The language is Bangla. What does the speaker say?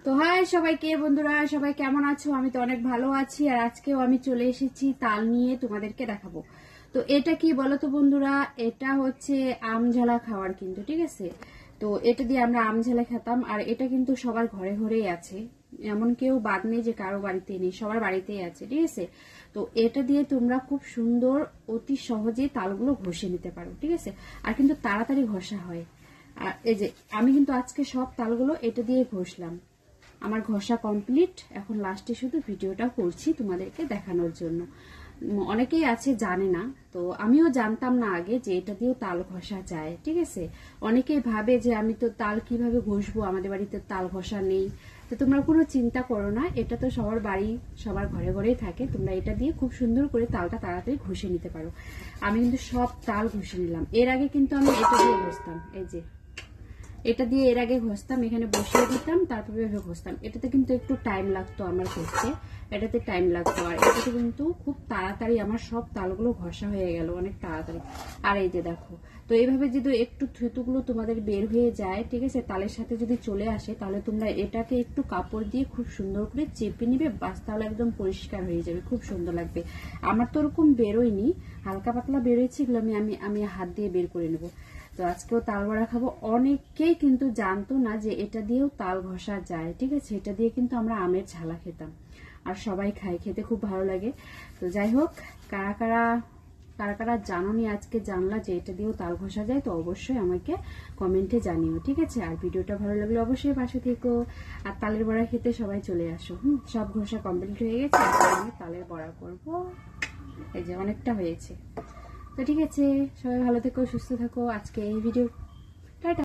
তো হাই সবাইকে বন্ধুরা, সবাই কেমন আছো? আমি তো অনেক ভালো আছি। আর আজকেও আমি চলে এসেছি তাল নিয়ে তোমাদেরকে দেখাবো। তো এটা কি বলো তো বন্ধুরা, এটা হচ্ছে আমঝালা খাওয়ার কিন্তু, ঠিক আছে? তো এটা দিয়ে আমরা আমঝালা খেতাম, আর এটা কিন্তু সবার ঘরে ঘরেই আছে, এমন কেউ বাদ নেই যে কারো বাড়িতে নেই, সবার বাড়িতেই আছে, ঠিক আছে? তো এটা দিয়ে তোমরা খুব সুন্দর অতি সহজে তালগুলো ঘষে নিতে পারো, ঠিক আছে? আর কিন্তু তাড়াতাড়ি ঘষা হয়। আর এই যে আমি কিন্তু আজকে সব তালগুলো এটা দিয়ে ঘষলাম, আমার ঘষা কমপ্লিট। এখন লাস্টে শুধু ভিডিওটা করছি তোমাদেরকে দেখানোর জন্য। অনেকেই আছে জানে না, তো আমিও জানতাম না আগে যে এটা দিয়েও তাল ঘষা যায়, ঠিক আছে? অনেকেই ভাবে যে আমি তো তাল কিভাবে ঘষবো, আমাদের বাড়িতে তাল ঘষা নেই। তো তোমরা কোনো চিন্তা করো না, এটা তো সবার বাড়ি, সবার ঘরে ঘরেই থাকে। তোমরা এটা দিয়ে খুব সুন্দর করে তালটা তাড়াতাড়ি ঘষে নিতে পারো। আমি কিন্তু সব তাল ঘষে নিলাম। এর আগে কিন্তু আমি এটা দিয়ে ঘষতাম, এই যে এটা দিয়ে এর আগে ঘষতাম, এখানে বসিয়ে দিতাম, তারপরে ঘষতাম। এটাতে কিন্তু একটু টাইম লাগতো আমার ঘষতে, এটাতে টাইম লাগতো। আর এটাতে কিন্তু খুব তাড়াতাড়ি আমার সব তালগুলো ঘষা হয়ে গেল, অনেক তাড়াতাড়ি। আর এই যে দেখো, তো এইভাবে যদি একটু থুতুগুলো তোমাদের বের হয়ে যায়, ঠিক আছে, তালের সাথে যদি চলে আসে, তাহলে তোমরা এটাকে একটু কাপড় দিয়ে খুব সুন্দর করে চেপে নিবে, বাস, তাহলে একদম পরিষ্কার হয়ে যাবে, খুব সুন্দর লাগবে। আমার তো ওরকম বেরোয়নি, হালকা পাতলা বেরোয়েছে, এগুলো আমি হাত দিয়ে বের করে নেবো। তো আজকেও তাল বড়া খাবো। অনেকেই কিন্তু জানতো না যে এটা দিয়েও তাল ঘষা যায়, ঠিক আছে? এটা দিয়ে কিন্তু আমরা আমের ঝালা খেতাম, আর সবাই খায়, খেতে খুব ভালো লাগে। তো যাই হোক, কারা কারা কারা কারা জানোনি আজকে জানলা যে এটা দিয়েও তাল ঘষা যায়, তো অবশ্যই আমাকে কমেন্টে জানিও, ঠিক আছে? আর ভিডিওটা ভালো লাগলে অবশ্যই পাশে থেকো। আর তালের বড়া খেতে সবাই চলে আসো। সব ঘষা কমপ্লিট হয়ে গেছে, এখন আমি তালের বড়া করবো। এই যে অনেকটা হয়েছে। তো ঠিক আছে, সবাই ভালো থেকো, সুস্থ থাকো। আজকে এই ভিডিও টাটা।